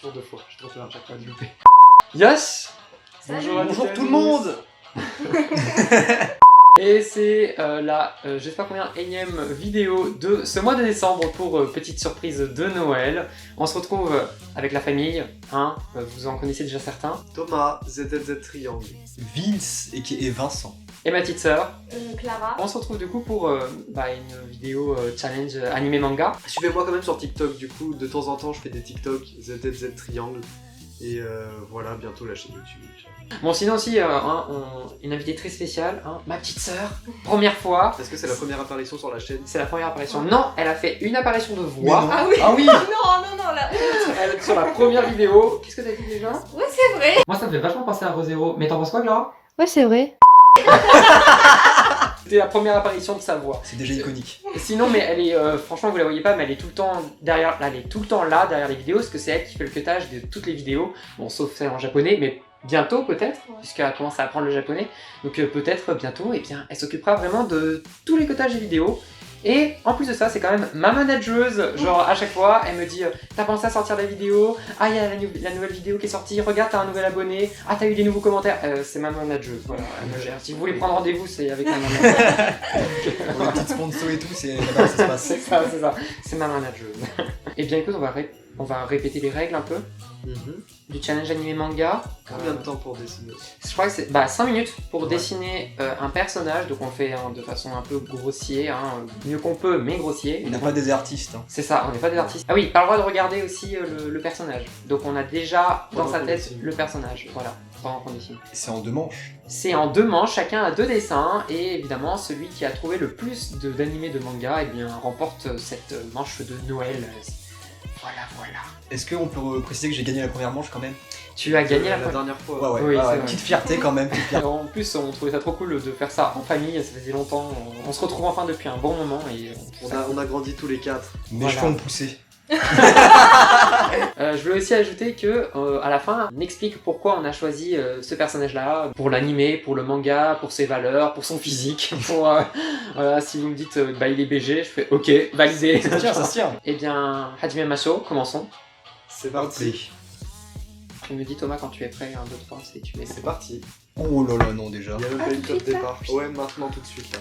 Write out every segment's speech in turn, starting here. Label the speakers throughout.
Speaker 1: Tour de fois, je te à chaque fois de louper. Yes. Bonjour,
Speaker 2: Bonjour tout le monde.
Speaker 1: Et c'est j'espère combien énième vidéo de ce mois de décembre pour petite surprise de Noël. On se retrouve avec la famille, hein, vous en connaissez déjà certains.
Speaker 2: Thomas, ZZZ Triangle.
Speaker 3: Vince et Vincent.
Speaker 1: Et ma petite sœur.
Speaker 4: Clara.
Speaker 1: On se retrouve du coup pour une vidéo challenge animé manga.
Speaker 2: Suivez-moi quand même sur TikTok, du coup, de temps en temps je fais des TikTok ZZZ Triangle. Et voilà, bientôt la chaîne YouTube.
Speaker 1: Bon, sinon aussi, une invitée très spéciale, hein, ma petite sœur, première fois.
Speaker 2: Est-ce que c'est la première apparition sur la chaîne?
Speaker 1: C'est la première apparition. Non, elle a fait une apparition de voix.
Speaker 4: Ah oui.
Speaker 3: Ah oui.
Speaker 4: Non, la honte.
Speaker 1: Elle est sur la première vidéo. Qu'est-ce que t'as dit déjà?
Speaker 4: Ouais, c'est vrai.
Speaker 1: Moi, ça me fait vachement penser à ReZero. Mais t'en penses quoi, Clara?
Speaker 4: Ouais, c'est vrai.
Speaker 1: C'était la première apparition de sa voix.
Speaker 3: C'est déjà iconique.
Speaker 1: Sinon, mais elle est, franchement, vous la voyez pas, mais elle est tout le temps derrière, elle est tout le temps là, derrière les vidéos, parce que c'est elle qui fait le cutage de toutes les vidéos. Bon, sauf celle en japonais, mais bientôt peut-être, puisqu'elle commence à apprendre le japonais. Donc peut-être bientôt, et bien, elle s'occupera vraiment de tous les cutages des vidéos. Et en plus de ça, c'est quand même ma manageuse. Genre à chaque fois, elle me dit t'as pensé à sortir des vidéos? Ah, il y a la nouvelle vidéo qui est sortie. Regarde, t'as un nouvel abonné. Ah, t'as eu des nouveaux commentaires. C'est ma manageuse. Voilà, elle me gère. Si vous voulez prendre rendez-vous, c'est avec ma manageuse.
Speaker 3: Pour les petites sponsors et tout, c'est là-bas que ça se passe.
Speaker 1: C'est ça, c'est ça. C'est ma manageuse. Et bien écoute, on va répéter les règles un peu du challenge animé manga.
Speaker 2: Combien de temps pour dessiner?
Speaker 1: Je crois que c'est 5 minutes pour dessiner un personnage, donc on fait de façon un peu grossier, mieux qu'on peut, mais grossier.
Speaker 3: On n'a pas des artistes. Hein.
Speaker 1: C'est ça, on n'est pas des artistes. Ah oui, pas le droit de regarder aussi le personnage. Donc on a déjà dans sa tête le personnage, voilà, pendant qu'on dessine.
Speaker 3: C'est en 2 manches.
Speaker 1: C'est en 2 manches, chacun a 2 dessins, et évidemment celui qui a trouvé le plus d'animés de manga, eh bien, remporte cette manche de Noël. Voilà.
Speaker 3: Est-ce qu'on peut préciser que j'ai gagné la première manche quand même?
Speaker 1: Tu as gagné la
Speaker 2: dernière fois.
Speaker 3: Ouais.
Speaker 1: Oui,
Speaker 3: Ah,
Speaker 1: c'est vrai.
Speaker 3: petite fierté quand même. Petite fierté.
Speaker 1: En plus, on trouvait ça trop cool de faire ça en famille, ça faisait longtemps. On se retrouve enfin depuis un bon moment et
Speaker 2: On a grandi tous les 4.
Speaker 3: Mes
Speaker 1: Voilà.
Speaker 3: cheveux ont poussé.
Speaker 1: je voulais aussi ajouter que à la fin, on explique pourquoi on a choisi ce personnage-là, pour l'anime, pour le manga, pour ses valeurs, pour son physique. Pour voilà, si vous me dites il est BG, je fais ok, validé.
Speaker 3: Ça se tient.
Speaker 1: Eh bien, Hajime Maso, commençons.
Speaker 2: C'est parti.
Speaker 1: Tu me dis Thomas quand tu es prêt, 1, 2, 3, tu es.
Speaker 2: C'est parti.
Speaker 3: Oh là là, non déjà.
Speaker 2: Il y a même pas
Speaker 4: tout
Speaker 2: une
Speaker 4: de
Speaker 2: code
Speaker 4: suite, là
Speaker 2: départ. Ouais, maintenant tout de suite.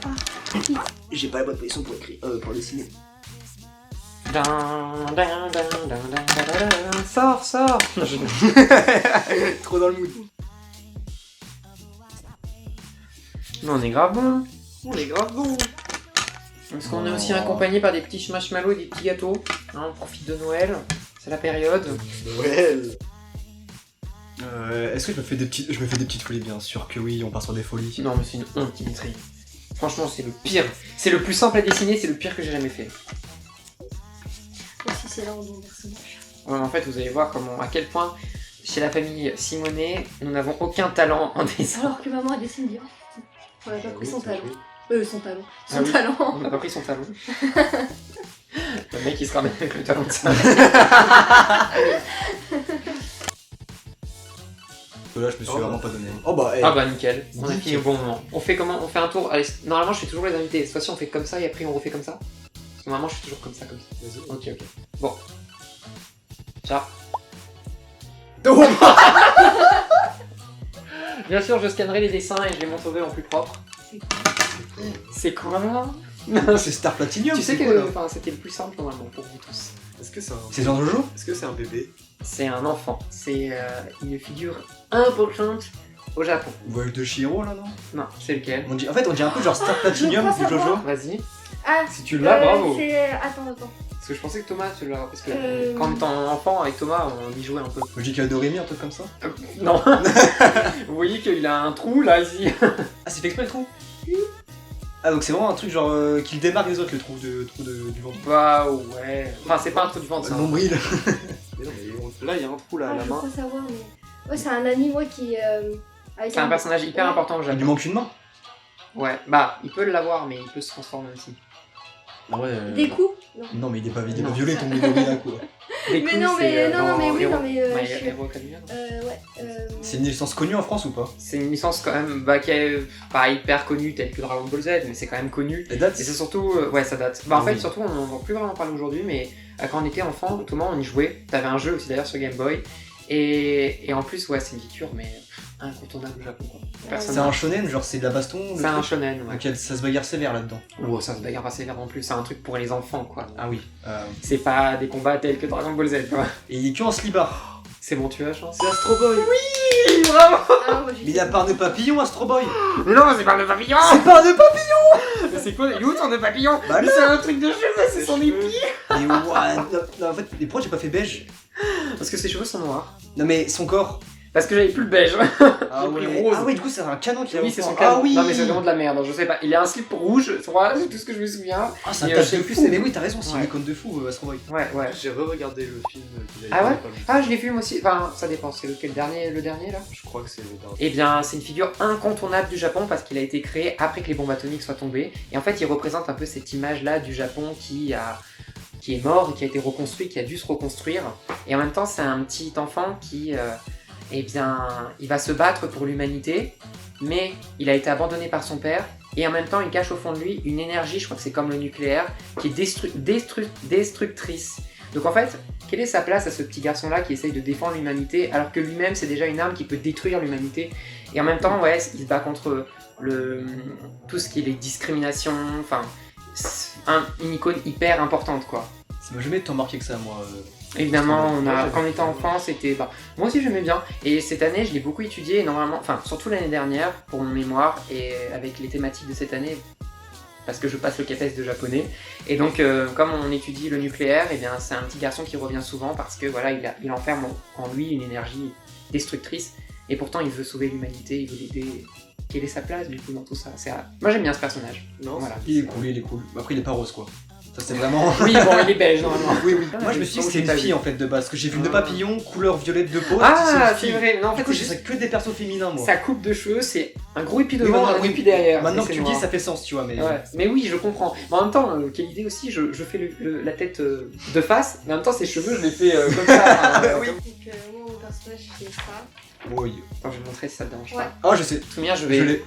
Speaker 2: Là.
Speaker 3: J'ai pas la bonne position pour écrire, pour dessiner.
Speaker 1: Sors.
Speaker 3: Trop dans le mood.
Speaker 1: Mais on est grave bon.
Speaker 2: On est grave bon.
Speaker 1: Parce qu'on est aussi accompagné par des petits marshmallows et des petits gâteaux. On profite de Noël, c'est la période.
Speaker 2: Noël.
Speaker 3: Est-ce que je me fais des petites folies? Bien sûr que oui, on part sur des folies.
Speaker 1: Non mais c'est une honte, Dimitri. Franchement, c'est le pire. C'est le plus simple à dessiner, c'est le pire que j'ai jamais fait.
Speaker 4: Aussi, c'est là où on personnage.
Speaker 1: Ouais, mais en fait, vous allez voir à quel point, chez la famille Simonet, nous n'avons aucun talent en dessin.
Speaker 4: Alors que maman, elle dessine bien. On a pas pris son talent. Son talent.
Speaker 1: Ah
Speaker 4: Son
Speaker 1: oui.
Speaker 4: talent.
Speaker 1: On n'a pas pris son talon. Le mec il se ramène avec le talon de ça.
Speaker 3: Là, je me suis
Speaker 2: Oh.
Speaker 3: vraiment pas donné. Oh bah,
Speaker 1: Ah bah nickel, on a
Speaker 3: Nickel.
Speaker 1: fini au bon moment. On fait comment? On fait un tour. Allez, normalement je fais toujours les invités. Cette fois-ci on fait comme ça et après on refait comme ça. Parce que normalement je fais toujours comme ça.
Speaker 2: Vas-y.
Speaker 1: Ok. Bon. Ciao.
Speaker 3: Oh
Speaker 1: Bien sûr je scannerai les dessins et je les montrerai en plus propre. C'est quoi?
Speaker 3: c'est Star Platinum.
Speaker 1: Tu sais
Speaker 3: c'est quoi, là
Speaker 1: que c'était le plus simple normalement pour vous tous.
Speaker 2: Est-ce que c'est un...
Speaker 3: C'est Jean Jojo?
Speaker 2: Est-ce que c'est un bébé?
Speaker 1: C'est un enfant. C'est une figure importante au Japon.
Speaker 3: Voyage de Shiro là, non?
Speaker 1: Non, c'est lequel?
Speaker 3: En fait, on dit un peu genre Star Platinum
Speaker 4: Je crois
Speaker 3: du Jojo.
Speaker 1: Vas-y.
Speaker 4: Ah,
Speaker 1: Si tu l'as, bravo.
Speaker 4: Attends.
Speaker 1: Parce que je pensais que Thomas, tu l'as. Parce que
Speaker 4: Euh.
Speaker 1: quand on était enfant avec Thomas, on y jouait un peu.
Speaker 3: Logique Doremi, un truc comme ça.
Speaker 1: Non. Vous voyez qu'il a un trou là ici.
Speaker 3: Ah, c'est fait exprès le trou? Ah, donc c'est vraiment un truc genre qu'il démarque les autres, le trou du ventre.
Speaker 1: Bah ouais. Enfin, c'est pas un trou du ventre,
Speaker 3: Le
Speaker 1: ça.
Speaker 3: nombril.
Speaker 2: Mais non, mais là il y a un trou là à la
Speaker 4: Je
Speaker 2: main.
Speaker 4: crois savoir, mais. Ouais, c'est un ami, moi, qui. Avec
Speaker 1: C'est un personnage hyper
Speaker 4: Ouais.
Speaker 1: important au
Speaker 3: Il lui
Speaker 1: Japon.
Speaker 3: manque une main.
Speaker 1: Ouais, bah, il peut l'avoir, mais il peut se transformer aussi.
Speaker 3: Ouais.
Speaker 4: Des coups Non.
Speaker 3: Non, mais il est pas
Speaker 1: Non.
Speaker 3: violet ton Midori là quoi.
Speaker 1: Des
Speaker 4: Mais
Speaker 1: coups,
Speaker 4: non, mais-
Speaker 1: c'est,
Speaker 4: non, non, mais oui,
Speaker 1: Hero-
Speaker 4: non, mais,
Speaker 1: My
Speaker 4: je suis-
Speaker 1: Hero Academia, non
Speaker 4: Ouais.
Speaker 3: C'est une licence connue en France ou pas?
Speaker 1: C'est une licence quand même qui est pas hyper connue telle que Dragon Ball Z, mais c'est quand même connu.
Speaker 3: Les dates?
Speaker 1: Et c'est surtout, ouais, ça date. Bah en fait,
Speaker 3: Oui.
Speaker 1: surtout, on n'en entend plus vraiment parler aujourd'hui, mais Quand on était enfant, Thomas, on y jouait. T'avais un jeu aussi d'ailleurs sur Game Boy. Et en plus, ouais, c'est une figure, mais incontournable au Japon, quoi. Personne
Speaker 3: C'est un shonen, genre c'est de la baston.
Speaker 1: C'est un shonen, ouais.
Speaker 3: Donc ça se bagarre sévère là-dedans.
Speaker 1: Oh, ça se bagarre pas sévère non plus, c'est un truc pour les enfants, quoi.
Speaker 3: Ah oui.
Speaker 1: C'est pas des combats tels que Dragon Ball Z, quoi.
Speaker 3: Et il est que en slibard.
Speaker 1: C'est bon, tu as chance.
Speaker 2: C'est Astro Boy.
Speaker 1: Oui, bravo.
Speaker 4: Ah, moi, j'ai
Speaker 3: Mais il a pas de papillon, Astro Boy.
Speaker 1: Mais non, c'est pas le papillon.
Speaker 3: C'est pas de papillon.
Speaker 1: Mais c'est quoi, il est où ton de papillon?
Speaker 3: Bah
Speaker 1: Mais
Speaker 3: là.
Speaker 1: c'est un truc de cheveux, c'est son épi.
Speaker 3: Mais what? Non, en fait, mais pourquoi j'ai pas fait beige?
Speaker 1: Parce que ses cheveux sont noirs.
Speaker 3: Non mais son corps.
Speaker 1: Parce que j'avais plus le beige.
Speaker 3: Ah
Speaker 1: J'ai pris rose.
Speaker 3: Ah ouais, du coup c'est un canon qui a
Speaker 1: Oui, c'est son
Speaker 3: Ah
Speaker 1: canon.
Speaker 3: oui.
Speaker 1: Non, mais c'est vraiment de la merde, je sais pas. Il a un slip rouge, voilà, c'est tout ce que je me souviens.
Speaker 3: Ah, c'est un
Speaker 1: Et,
Speaker 3: tâche
Speaker 1: je sais
Speaker 3: de
Speaker 1: plus,
Speaker 3: fou.
Speaker 1: c'est-
Speaker 3: Mais oui, t'as raison, c'est
Speaker 1: Ouais.
Speaker 3: une icône de fou, Astro Boy.
Speaker 1: Ouais, ouais.
Speaker 2: J'ai re-regardé le film qu'il a
Speaker 1: Ah ouais
Speaker 2: pas longtemps.
Speaker 1: Ah, je l'ai vu moi aussi. Enfin, ça dépend, c'est le dernier là?
Speaker 2: Je crois que c'est le dernier.
Speaker 1: Eh bien, c'est une figure incontournable du Japon parce qu'il a été créé après que les bombes atomiques soient tombées. Et en fait, il représente un peu cette image-là du Japon qui est mort et qui a été reconstruit, qui a dû se reconstruire. Et en même temps, c'est un petit enfant qui, eh bien, il va se battre pour l'humanité, mais il a été abandonné par son père. Et en même temps, il cache au fond de lui une énergie, je crois que c'est comme le nucléaire, qui est destructrice. Donc en fait, quelle est sa place à ce petit garçon-là qui essaye de défendre l'humanité alors que lui-même c'est déjà une arme qui peut détruire l'humanité. Et en même temps, ouais, il se bat contre tout ce qui est les discriminations, enfin, c'est une icône hyper importante, quoi.
Speaker 3: Ça m'a jamais tant marqué que ça, moi.
Speaker 1: Évidemment,
Speaker 2: Ouais,
Speaker 1: quand on était enfant, c'était... Bah, moi aussi j'aimais bien. Et cette année, je l'ai beaucoup étudié, et normalement, enfin, surtout l'année dernière, pour mon mémoire, et avec les thématiques de cette année, parce que je passe le CAPES de japonais. Et donc, comme on étudie le nucléaire, et bien, c'est un petit garçon qui revient souvent parce que voilà, il enferme en lui une énergie destructrice, et pourtant il veut sauver l'humanité, il veut l'aider. Quelle est sa place du coup dans tout ça? Moi j'aime bien ce personnage.
Speaker 2: Non,
Speaker 1: Voilà.
Speaker 3: Il est cool. Après, il est pas rose, quoi. Ça, c'est vraiment.
Speaker 1: Oui, bon, il est belge normalement.
Speaker 3: Oui, oui.
Speaker 1: Ah,
Speaker 3: Moi, je me suis dit que c'était
Speaker 1: j'ai pas
Speaker 3: une fille
Speaker 1: vu.
Speaker 3: en fait de base. Parce que j'ai vu
Speaker 1: Ah.
Speaker 3: deux papillons, couleur violette de peau.
Speaker 1: Ah,
Speaker 3: une
Speaker 1: c'est
Speaker 3: fille.
Speaker 1: vrai. Non, en
Speaker 3: Du
Speaker 1: fait,
Speaker 3: coup,
Speaker 1: c'est
Speaker 3: j'ai
Speaker 1: juste
Speaker 3: que des persos féminins, moi.
Speaker 1: sa coupe de cheveux, c'est un gros épi
Speaker 3: Oui,
Speaker 1: devant,
Speaker 3: maintenant,
Speaker 1: un épi derrière.
Speaker 3: Maintenant
Speaker 1: et
Speaker 3: que
Speaker 1: c'est
Speaker 3: tu le dis,
Speaker 1: noir.
Speaker 3: ça fait sens, tu vois. Mais
Speaker 1: Ouais, mais oui, je comprends. Mais en même temps, quelle idée aussi, je fais la tête de face, mais en même temps, ses cheveux, je les fais comme ça.
Speaker 3: Oui.
Speaker 4: Donc, moi, mon personnage, c'est ça.
Speaker 3: Oui.
Speaker 1: Attends, je vais te montrer si ça te dérange
Speaker 4: Ouais.
Speaker 1: pas.
Speaker 3: Ah, je sais.
Speaker 1: Très bien, je
Speaker 3: Je
Speaker 1: vais.
Speaker 3: l'ai.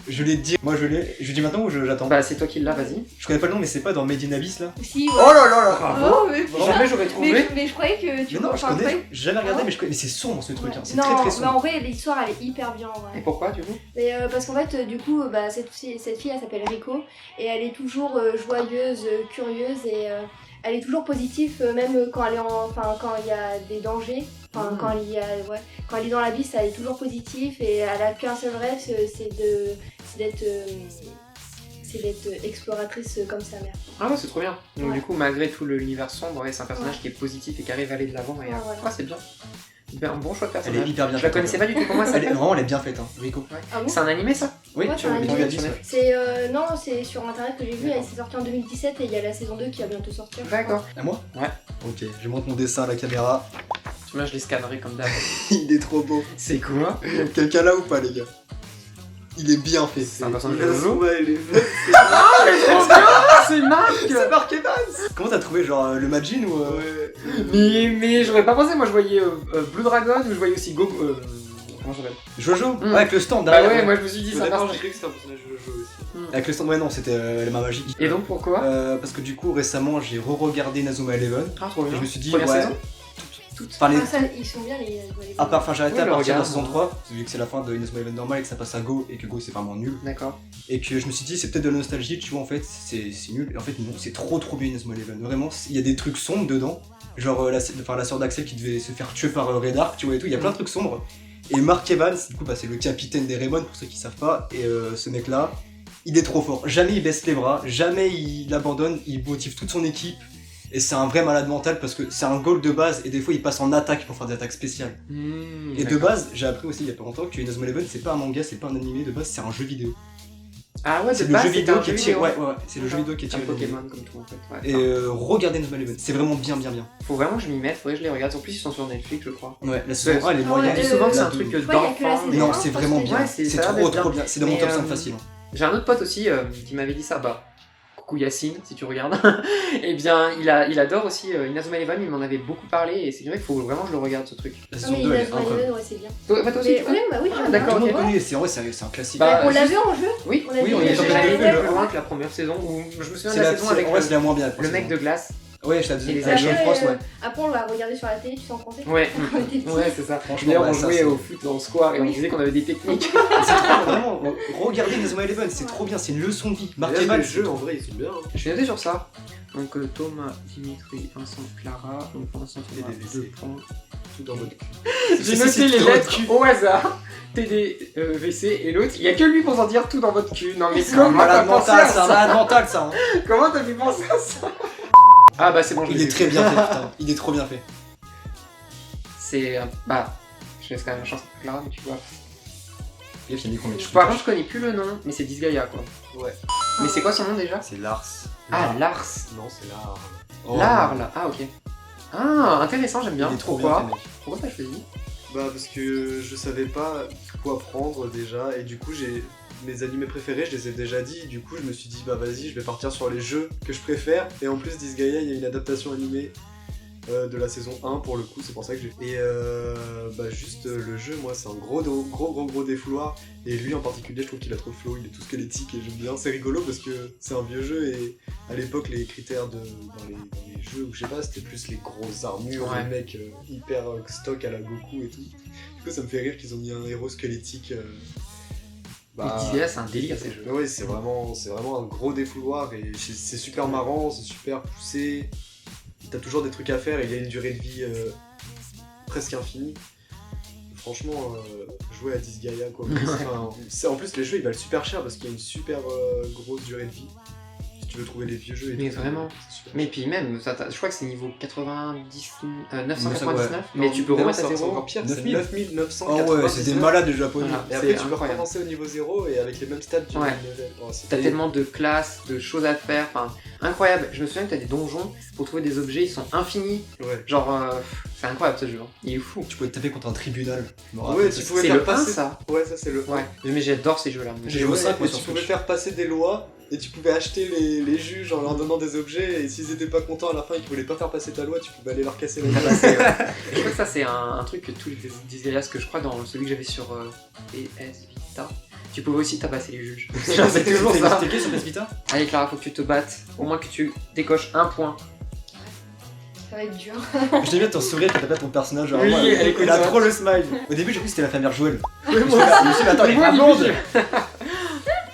Speaker 3: Je l'ai dit. Moi, je l'ai. Je dis maintenant ou j'attends?
Speaker 1: Bah, c'est toi qui l'as, vas-y.
Speaker 3: Je connais pas le nom, mais c'est pas dans Made in Abyss là?
Speaker 4: Si, ouais.
Speaker 3: Oh là là là!
Speaker 1: Bravo.
Speaker 4: Oh, mais putain.
Speaker 1: Jamais j'aurais trouvé.
Speaker 4: Mais je croyais que tu
Speaker 3: Mais non, je
Speaker 4: enfin,
Speaker 3: connais.
Speaker 4: ouais.
Speaker 3: J'ai jamais regardé,
Speaker 4: Ah.
Speaker 3: mais je connais. Mais c'est sombre ce truc, hein. C'est
Speaker 4: Non,
Speaker 3: très très
Speaker 4: mais
Speaker 3: sombre.
Speaker 4: en vrai, l'histoire elle est hyper bien en
Speaker 1: Et
Speaker 4: vrai.
Speaker 1: pourquoi, du coup?
Speaker 4: Mais parce qu'en fait, du coup, bah, cette fille elle s'appelle Rico et elle est toujours joyeuse, curieuse et elle est toujours positive, même quand elle est quand il y a des dangers. Enfin, quand elle est dans l'abysse, elle est toujours positive et elle a qu'un seul rêve, c'est d'être exploratrice comme sa mère.
Speaker 1: Ah ouais, c'est trop bien. Donc
Speaker 4: Ouais.
Speaker 1: du coup, malgré tout l'univers sombre, ouais, c'est un personnage qui est positif et qui arrive à aller de l'avant. Et
Speaker 4: Ouais, voilà.
Speaker 1: c'est bien. Un bon choix de
Speaker 3: Elle est
Speaker 1: personnage.
Speaker 3: hyper bien
Speaker 1: Je la
Speaker 3: faite,
Speaker 1: connaissais
Speaker 3: en
Speaker 1: pas du tout. Comment elle
Speaker 3: fait. Elle est,
Speaker 1: s'appelle?
Speaker 3: vraiment, elle est bien faite, hein. Rico.
Speaker 4: Ah bon?
Speaker 1: C'est un animé, ça?
Speaker 3: Oui,
Speaker 4: Ouais,
Speaker 3: tu
Speaker 4: c'est un
Speaker 3: vois,
Speaker 4: animé.
Speaker 3: Made in Abyss, ouais.
Speaker 4: C'est non, c'est sur internet que j'ai vu, elle s'est sortie en 2017 et il y a la saison 2 qui va bientôt sortir. je
Speaker 1: D'accord.
Speaker 3: À moi?
Speaker 1: Ouais.
Speaker 3: Ok, je montre mon dessin à la caméra.
Speaker 1: Moi, je les scannerai comme d'hab.
Speaker 3: Il est trop beau.
Speaker 1: C'est quoi?
Speaker 3: Quelqu'un là ou pas, les gars? Il est bien fait.
Speaker 1: C'est un personnage de
Speaker 2: La
Speaker 1: Jojo?
Speaker 2: Zuma, elle est faite.
Speaker 1: C'est Marc!
Speaker 3: C'est Mark Evans. Comment t'as trouvé genre le Majin ou
Speaker 2: Ouais.
Speaker 1: Mais j'aurais pas pensé, moi je voyais Blue Dragon ou je voyais aussi Go. Comment ça s'appelle?
Speaker 3: Jojo?
Speaker 1: Mm.
Speaker 3: Ouais, avec le stand
Speaker 1: Bah
Speaker 3: derrière.
Speaker 1: ouais, moi je me suis dit
Speaker 2: Au
Speaker 1: ça
Speaker 2: départ,
Speaker 1: marche.
Speaker 2: j'ai cru que c'était un personnage de Jojo aussi.
Speaker 3: Avec le stand, ouais, non, c'était la main magique.
Speaker 1: Et donc pourquoi?
Speaker 3: Parce que du coup, récemment, j'ai re-regardé Inazuma Eleven.
Speaker 1: Ah, trop
Speaker 3: Et
Speaker 1: bien.
Speaker 3: je me suis dit,
Speaker 1: Première
Speaker 3: ouais.
Speaker 1: saison?
Speaker 3: Enfin, les...
Speaker 4: Ah, ça, ils sont bien les.
Speaker 3: À part, enfin, j'ai arrêté
Speaker 1: Oui,
Speaker 3: à
Speaker 1: le
Speaker 3: partir de la
Speaker 1: regard,
Speaker 3: saison
Speaker 1: hein.
Speaker 3: 3, vu que c'est la fin de Inazuma Eleven normal et que ça passe à Go, et que Go c'est vraiment nul.
Speaker 1: D'accord.
Speaker 3: Et que je me suis dit, c'est peut-être de la nostalgie, tu vois, en fait, c'est nul. Et en fait, non, c'est trop bien Inazuma Eleven. Vraiment, il y a des trucs sombres dedans. Genre la sœur d'Axel qui devait se faire tuer par Red Arc, tu vois, et tout. Il y a plein de trucs sombres. Et Mark Evans, du coup, bah, c'est le capitaine des Raymond, pour ceux qui savent pas. Et ce mec-là, il est trop fort. Jamais il baisse les bras, jamais il abandonne, il motive toute son équipe. Et c'est un vrai malade mental parce que c'est un goal de base et des fois il passe en attaque pour faire des attaques spéciales. Et de base, j'ai appris aussi il y a pas longtemps que Inazuma Eleven c'est pas un manga, c'est pas un animé, de base c'est un jeu vidéo.
Speaker 1: Ah ouais,
Speaker 3: C'est
Speaker 1: de
Speaker 3: le
Speaker 1: base,
Speaker 3: jeu
Speaker 1: c'était
Speaker 3: vidéo
Speaker 1: un
Speaker 3: qui est
Speaker 1: jeu
Speaker 3: tiré.
Speaker 1: vidéo.
Speaker 3: Ouais, c'est le jeu vidéo qui est
Speaker 1: Un
Speaker 3: tiré. de l'anime.
Speaker 1: Pokémon comme tout en fait.
Speaker 3: Et
Speaker 1: Ouais.
Speaker 3: regardez Inazuma Eleven, c'est vraiment bien.
Speaker 1: Faut vraiment que je m'y mette, faudrait que je les regarde. En plus, ils sont sur Netflix, je crois.
Speaker 3: Ouais, la saison 1 elle est
Speaker 4: Ah
Speaker 3: moyenne.
Speaker 4: ouais,
Speaker 1: On dit souvent que c'est un
Speaker 3: La
Speaker 1: truc
Speaker 3: deux.
Speaker 4: crois qu'il y a que la
Speaker 1: d'enfant.
Speaker 4: saison
Speaker 1: mais-
Speaker 3: Non,
Speaker 4: un,
Speaker 3: c'est
Speaker 4: je pense
Speaker 3: vraiment
Speaker 4: que
Speaker 3: bien.
Speaker 1: Ouais, c'est-
Speaker 3: C'est
Speaker 1: ça a l'air d'être
Speaker 3: trop bien. C'est dans mon
Speaker 1: Mais,
Speaker 3: top 5 facile. hein.
Speaker 1: J'ai un autre pote aussi qui m'avait dit ça, bah, coucou Yacine, si tu regardes. Et bien, il adore aussi Inazuma Eleven, il m'en avait beaucoup parlé et c'est vrai qu'il faut vraiment que je le regarde ce truc.
Speaker 3: La
Speaker 4: Ah,
Speaker 3: saison
Speaker 4: mais
Speaker 3: 2 elle est
Speaker 4: Inazuma
Speaker 3: incroyable.
Speaker 4: Eleven, ouais, c'est bien.
Speaker 1: Toi aussi,
Speaker 4: Mais
Speaker 1: tu connais?
Speaker 4: ouais, bah oui,
Speaker 1: Ah,
Speaker 4: j'aime
Speaker 1: d'accord,
Speaker 3: Tout le
Speaker 4: bien.
Speaker 3: monde
Speaker 1: ok.
Speaker 3: connaît, c'est vrai, c'est un classique.
Speaker 1: Bah,
Speaker 4: On l'a vu en jeu.
Speaker 1: Oui,
Speaker 4: On a
Speaker 3: Oui,
Speaker 4: vu
Speaker 3: on est
Speaker 4: les
Speaker 3: sur
Speaker 4: jeux
Speaker 3: le
Speaker 1: j'avais
Speaker 3: jeu,
Speaker 1: vu
Speaker 4: vidéo,
Speaker 1: le
Speaker 4: je
Speaker 1: 1
Speaker 4: crois.
Speaker 1: avec la première saison où je me souviens
Speaker 3: C'est
Speaker 1: de la
Speaker 3: la
Speaker 1: saison avec
Speaker 3: en vrai, c'est la moins bien.
Speaker 1: le mec de glace.
Speaker 3: Ouais, je
Speaker 1: Et les
Speaker 3: avec Jean France, ouais.
Speaker 4: Après, on l'a regardé sur la télé, tu sais, en français.
Speaker 1: Ouais,
Speaker 4: Quand on était petits.
Speaker 1: ouais, c'est ça.
Speaker 3: Franchement,
Speaker 1: D'ailleurs,
Speaker 3: ouais,
Speaker 1: on
Speaker 3: ça,
Speaker 1: jouait
Speaker 3: c'est-
Speaker 1: au foot dans le square et on
Speaker 4: Oui.
Speaker 1: disait qu'on avait des techniques.
Speaker 3: C'est trop, vraiment, regardez Inazuma Eleven, c'est trop bien, c'est une leçon de vie.
Speaker 2: Marc
Speaker 3: Marc Evan,
Speaker 2: les jeux en vrai ils sont bien. Hein.
Speaker 1: Je suis noté sur ça. Donc Thomas, Dimitri, Vincent, Clara. Donc pour l'instant, tu
Speaker 2: Et
Speaker 1: as
Speaker 2: des
Speaker 1: 2
Speaker 2: WC.
Speaker 1: points.
Speaker 2: Tout dans votre cul.
Speaker 1: J'ai
Speaker 3: C'est
Speaker 1: noté les
Speaker 3: tout dans
Speaker 1: lettres
Speaker 3: votre cul.
Speaker 1: au hasard. TD, WC et l'autre. Il y a que lui pour s'en dire tout dans votre cul. Non mais
Speaker 3: C'est un
Speaker 1: comment t'as
Speaker 3: malade
Speaker 1: pensé
Speaker 3: mental,
Speaker 1: à
Speaker 3: c'est un
Speaker 1: ça?
Speaker 3: malade mental ça. Hein.
Speaker 1: Comment t'as pu penser à ça? Ah bah c'est bon, je
Speaker 3: Il
Speaker 1: l'ai
Speaker 3: est
Speaker 1: vu.
Speaker 3: très bien fait, putain. Il est trop bien fait.
Speaker 1: C'est... Bah... Je laisse quand même la chance à Clara, mais tu vois.
Speaker 3: Il a fini combien de
Speaker 1: Par contre, je connais plus le nom, mais c'est Disgaea quoi.
Speaker 2: Ouais.
Speaker 1: Mais c'est quoi son nom déjà?
Speaker 3: C'est Lars.
Speaker 1: Ah, Lars.
Speaker 2: Non, c'est là.
Speaker 1: Larl. Ah, ok. Ah, intéressant, j'aime bien.
Speaker 3: Il est trop bien
Speaker 1: Pourquoi?
Speaker 3: fait, mec.
Speaker 1: Pourquoi t'as choisi?
Speaker 2: Bah parce que je savais pas quoi prendre déjà et du coup j'ai mes animés préférés, je les ai déjà dit, du coup je me suis dit bah vas-y je vais partir sur les jeux que je préfère et en plus Disgaea il y a une adaptation animée de la saison 1 pour le coup, c'est pour ça que j'ai... Et bah juste le jeu moi c'est un gros défouloir et lui en particulier je trouve qu'il a trop le flow, il est tout squelettique et j'aime bien, c'est rigolo parce que c'est un vieux jeu et à l'époque les critères dans les jeux où je sais pas c'était plus les grosses armures,
Speaker 1: Ouais.
Speaker 2: les mecs hyper stock à la Goku et tout. Du coup ça me fait rire qu'ils ont mis un héros squelettique.
Speaker 1: Disgaea, c'est un délire ces jeux.
Speaker 2: Ouais, c'est vraiment un gros défouloir et c'est super marrant, c'est super poussé. T'as toujours des trucs à faire et il y a une durée de vie presque infinie. Franchement, jouer à Disgaea quoi. Enfin, en plus, les jeux ils valent super cher parce qu'il y a une super grosse durée de vie. Si tu veux trouver les vieux jeux et
Speaker 1: Mais
Speaker 2: tout,
Speaker 1: vraiment.
Speaker 2: c'est super
Speaker 1: Mais
Speaker 2: cher.
Speaker 1: puis même, je crois que c'est niveau 999,
Speaker 3: Ouais.
Speaker 1: mais tu peux
Speaker 2: Non,
Speaker 1: remettre à
Speaker 2: c'est
Speaker 1: zéro.
Speaker 2: encore pire, c'est
Speaker 3: 9000.
Speaker 2: 9999.
Speaker 3: Oh ouais, c'est des malades les japonais.
Speaker 1: Voilà.
Speaker 2: Et après, tu
Speaker 1: C'est
Speaker 2: peux
Speaker 1: incroyable.
Speaker 2: recommencer au niveau 0 et avec les mêmes stats du
Speaker 1: Ouais.
Speaker 2: même level. Oh, c'est
Speaker 1: T'as
Speaker 2: terrible.
Speaker 1: tellement de classes, de choses à faire, enfin, incroyable. Je me souviens que t'as des donjons pour trouver des objets, ils sont infinis.
Speaker 2: Ouais.
Speaker 1: Genre, c'est incroyable ce jeu. Hein. Il est fou.
Speaker 3: Tu pouvais te taper contre un tribunal. Je me
Speaker 2: Ouais,
Speaker 3: rappelle.
Speaker 2: tu pouvais
Speaker 1: C'est
Speaker 2: faire
Speaker 1: le 1
Speaker 2: passer.
Speaker 1: ça.
Speaker 2: Ouais, ça c'est le 1.
Speaker 1: Ouais. Mais j'adore ces jeux-là.
Speaker 3: J'ai joué au 5 moi
Speaker 2: et
Speaker 3: sur
Speaker 2: tu pouvais
Speaker 3: Switch.
Speaker 2: faire passer des lois et tu pouvais acheter les juges en leur donnant des objets et s'ils étaient pas contents à la fin et qu'ils voulaient pas faire passer ta loi, tu pouvais aller leur casser la gueule.
Speaker 1: Je crois que ça c'est un truc que tous les Disgaea, ce que je crois dans celui que j'avais sur PS Vita, tu pouvais aussi tabasser les juges. C'est toujours ça.
Speaker 3: C'était qui sur PS Vita?
Speaker 1: Allez Clara, faut que tu te battes, au moins que tu décoches un point.
Speaker 4: Ça va être dur.
Speaker 3: J'aime bien ton sourire quand t'as pas ton personnage. Genre,
Speaker 1: Oui,
Speaker 3: vraiment,
Speaker 1: elle est
Speaker 3: il a
Speaker 1: contente.
Speaker 3: trop le smile. Au début, j'ai cru que c'était la famille Joël.
Speaker 1: Oui,
Speaker 3: Je me suis dit, attends, elle est
Speaker 1: Moi,
Speaker 3: pas
Speaker 1: au début,
Speaker 3: blonde.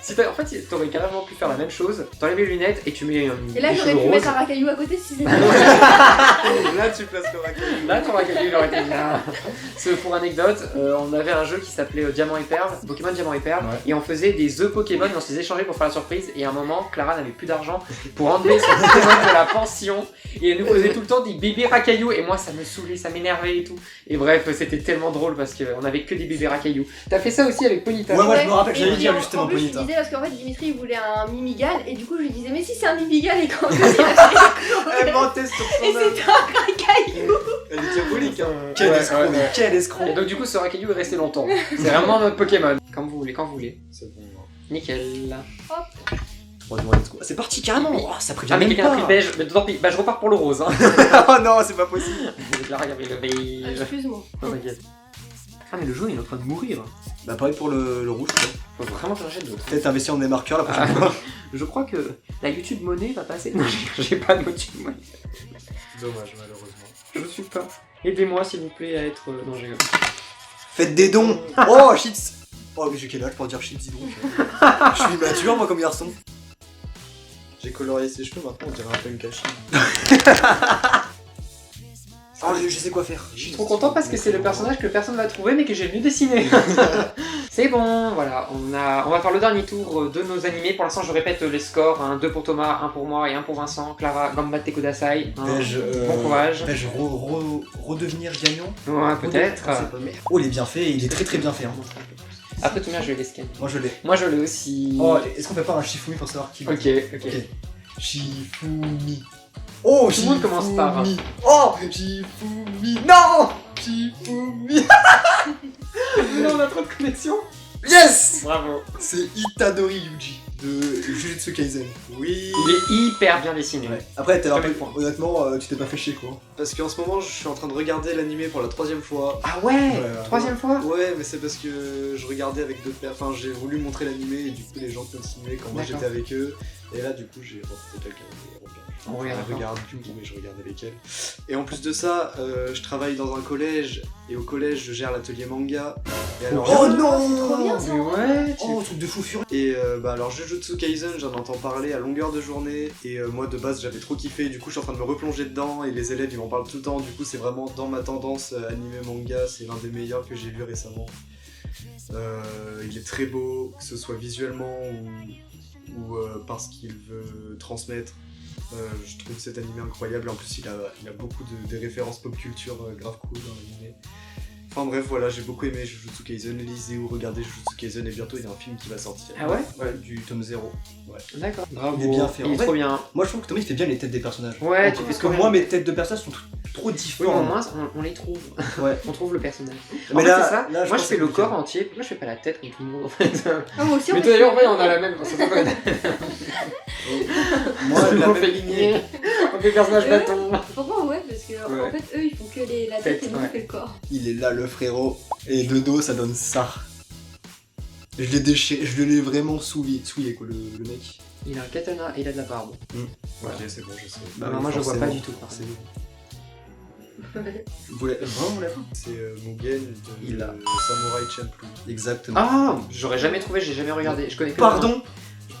Speaker 1: En fait, t'aurais carrément pu faire la même chose, t'enlèves les lunettes et tu mets
Speaker 4: Et là,
Speaker 1: des
Speaker 4: j'aurais
Speaker 1: cheveux
Speaker 4: pu
Speaker 1: roses.
Speaker 4: mettre un racaillou à côté si c'était.
Speaker 2: Là, tu places le racket.
Speaker 1: Là, ton racaillou, il aurait été bien. Pour anecdote, on avait un jeu qui s'appelait Diamant et Perle, Pokémon Diamant et Perle,
Speaker 3: Ouais.
Speaker 1: et on faisait des œufs Pokémon, on se les échangeait pour faire la surprise, et à un moment, Clara n'avait plus d'argent pour enlever son Pokémon de la pension, et elle nous posait tout le temps des bébés racailloux, et moi ça me saoulait, ça m'énervait et tout. Et bref, c'était tellement drôle parce qu'on avait que des bébés racailloux. T'as fait ça aussi avec Ponyta?
Speaker 3: Ouais, moi, je me rappelle,
Speaker 4: Et
Speaker 3: j'allais
Speaker 4: puis,
Speaker 3: dire
Speaker 4: en
Speaker 3: justement
Speaker 4: plus, je
Speaker 3: Ponyta.
Speaker 4: lui disais parce qu'en fait Dimitri il voulait un Mimigal et du coup je lui disais mais si c'est un Mimigal et quand il a
Speaker 2: Elle mentait sur
Speaker 4: et
Speaker 2: son âme.
Speaker 4: c'était un racaillou.
Speaker 2: Elle est diabolique, hein.
Speaker 3: Quel
Speaker 1: Ouais,
Speaker 3: escroc,
Speaker 1: ouais,
Speaker 3: mais
Speaker 1: ouais.
Speaker 3: quel escroc.
Speaker 1: Et donc du coup, ce racaillou est resté longtemps. C'est vraiment notre Pokémon. Comme vous voulez, quand vous voulez.
Speaker 2: C'est bon.
Speaker 1: Nickel.
Speaker 3: C'est parti carrément. Oh, ça prévient
Speaker 1: Ah mais
Speaker 3: même
Speaker 1: quelqu'un a
Speaker 3: pas.
Speaker 1: pris beige, mais tant pis, bah je repars pour le rose. Hein.
Speaker 3: Oh non, c'est pas possible.
Speaker 1: Clara, il y avait le beige.
Speaker 4: Excuse-moi.
Speaker 1: Non, t'inquiète. Ah mais le jaune il est en train de mourir.
Speaker 3: Bah pareil pour le rouge. quoi.
Speaker 1: Faut vraiment que j'en achète d'autres.
Speaker 3: Peut-être investir dans des marqueurs la prochaine
Speaker 1: Ah,
Speaker 3: fois.
Speaker 1: je crois que la YouTube monnaie va passer. Non, j'ai pas de YouTube monnaie.
Speaker 2: Dommage, malheureusement.
Speaker 1: Je suis pas. Aidez-moi s'il vous plaît à être. Non, j'ai.
Speaker 3: Faites des dons. Oh, chips. Oh, mais j'ai quel âge pour dire chips, dis donc. Je suis mature, moi, comme garçon.
Speaker 2: J'ai colorié ses cheveux, maintenant on dirait un punk à chine.
Speaker 3: Oh, je sais quoi faire.
Speaker 1: Je suis trop content parce que c'est le personnage que personne va trouver mais que j'ai mieux dessiné. C'est bon, voilà, on va faire le dernier tour de nos animés. Pour l'instant, je répète les scores, hein, 2 pour Thomas, 1 pour moi et 1 pour Vincent. Clara, Gambatte Kudasai. Hein.
Speaker 3: Vais-je
Speaker 1: Bon courage.
Speaker 3: vais-je redevenir gagnant?
Speaker 1: Ouais, peut-être.
Speaker 3: Ah, c'est pas mal. Oh, il est bien fait, il est très très bien fait. Hein.
Speaker 1: Après, tout bien, je vais les scanner.
Speaker 3: Moi, je l'ai.
Speaker 1: Moi, je l'ai aussi.
Speaker 3: Oh, est-ce qu'on fait pas un Shifumi pour savoir qui?
Speaker 1: Ok, ok.
Speaker 3: Shifumi. Oh,
Speaker 1: Tout le monde commence par un.
Speaker 3: Shifumi. Oh, Shifumi. Non, Shifumi.
Speaker 1: Non, on a trop de connexions.
Speaker 3: Yes.
Speaker 1: Bravo.
Speaker 3: C'est Itadori Yuji de Jujutsu Kaisen.
Speaker 2: Oui.
Speaker 1: Il est hyper bien dessiné.
Speaker 3: Ouais. Après, t'as
Speaker 1: Comme
Speaker 3: rappelé,
Speaker 1: le point.
Speaker 3: honnêtement, tu t'es pas fait chier quoi.
Speaker 2: Parce qu'en ce moment, je suis en train de regarder l'animé pour la 3ème fois.
Speaker 1: Ah ouais,
Speaker 3: Ouais.
Speaker 1: troisième fois.
Speaker 2: Ouais, mais c'est parce que je regardais avec d'autres personnes. Enfin, j'ai voulu montrer l'animé et du coup, les gens continuaient quand moi
Speaker 1: D'accord.
Speaker 2: j'étais avec eux. Et là, du coup, j'ai rencontré quelqu'un.
Speaker 1: On regarde.
Speaker 2: Je regarde du coup, mais je regardais lesquels. Et en plus de ça, je travaille dans un collège, et au collège, je gère l'atelier manga. Et alors,
Speaker 3: Oh
Speaker 4: C'est
Speaker 3: non
Speaker 4: trop bien ça.
Speaker 1: Mais ouais,
Speaker 3: Oh, truc de fou furieux.
Speaker 2: Et alors Jujutsu Kaisen, j'en entends parler à longueur de journée, et moi de base j'avais trop kiffé, du coup je suis en train de me replonger dedans, et les élèves ils m'en parlent tout le temps, du coup c'est vraiment dans ma tendance animé manga, c'est l'un des meilleurs que j'ai vu récemment. Il est très beau, que ce soit visuellement ou parce qu'il veut transmettre. Je trouve cet animé incroyable, en plus il a beaucoup de références pop culture grave cool dans l'animé. Enfin bref, voilà, j'ai beaucoup aimé Jujutsu Kaisen, lisez ou regardez Jujutsu Kaisen, et bientôt il y a un film qui va sortir.
Speaker 1: Ah ouais?
Speaker 3: Ouais, du tome 0.
Speaker 1: D'accord. Bravo.
Speaker 3: Il est bien fait.
Speaker 1: Il
Speaker 3: En
Speaker 1: est
Speaker 3: fait,
Speaker 1: trop bien.
Speaker 3: Moi je trouve que Tommy il fait bien les têtes des personnages.
Speaker 1: Ouais, tu fais
Speaker 3: Parce
Speaker 1: ce
Speaker 3: que
Speaker 1: qu'on
Speaker 3: moi
Speaker 1: aime.
Speaker 3: mes têtes de personnages sont trop
Speaker 1: Oui, mais au
Speaker 3: différentes.
Speaker 1: moins on les trouve.
Speaker 3: Ouais.
Speaker 1: On trouve le personnage.
Speaker 3: Mais
Speaker 1: En fait,
Speaker 3: là-
Speaker 1: c'est ça.
Speaker 3: là, je
Speaker 1: Moi,
Speaker 3: pense
Speaker 1: je fais
Speaker 3: que
Speaker 1: le
Speaker 3: c'est
Speaker 1: corps
Speaker 3: différent.
Speaker 1: entier. Moi, je fais pas la tête comme tout le monde en fait.
Speaker 4: Ah, moi aussi,
Speaker 1: Mais
Speaker 4: on
Speaker 1: toi,
Speaker 4: fait-
Speaker 1: d'ailleurs, en vrai, on a la même. C'est pas
Speaker 3: Moi,
Speaker 1: on fait ligner, on fait personnage bâton.
Speaker 4: Pourquoi ouais, parce que
Speaker 1: Ouais.
Speaker 4: en fait, eux, ils font que la tête et nous,
Speaker 1: Ouais.
Speaker 4: on fait le corps.
Speaker 3: il est là le frérot. Et de dos ça donne ça. Je l'ai déchiré, je l'ai vraiment souillé quoi le mec.
Speaker 1: Il a un katana et il a de la barbe.
Speaker 2: Ok, c'est bon, je sais.
Speaker 3: Bah
Speaker 1: non,
Speaker 3: oui,
Speaker 1: moi, je vois pas
Speaker 3: forcément.
Speaker 1: du tout.
Speaker 3: C'est Vous voulez vraiment la fin?
Speaker 2: C'est Mugen de
Speaker 3: Il a-
Speaker 2: Samurai Champloo.
Speaker 3: Exactement.
Speaker 1: Ah, j'aurais jamais trouvé, j'ai jamais regardé. Je connais que
Speaker 3: Pardon.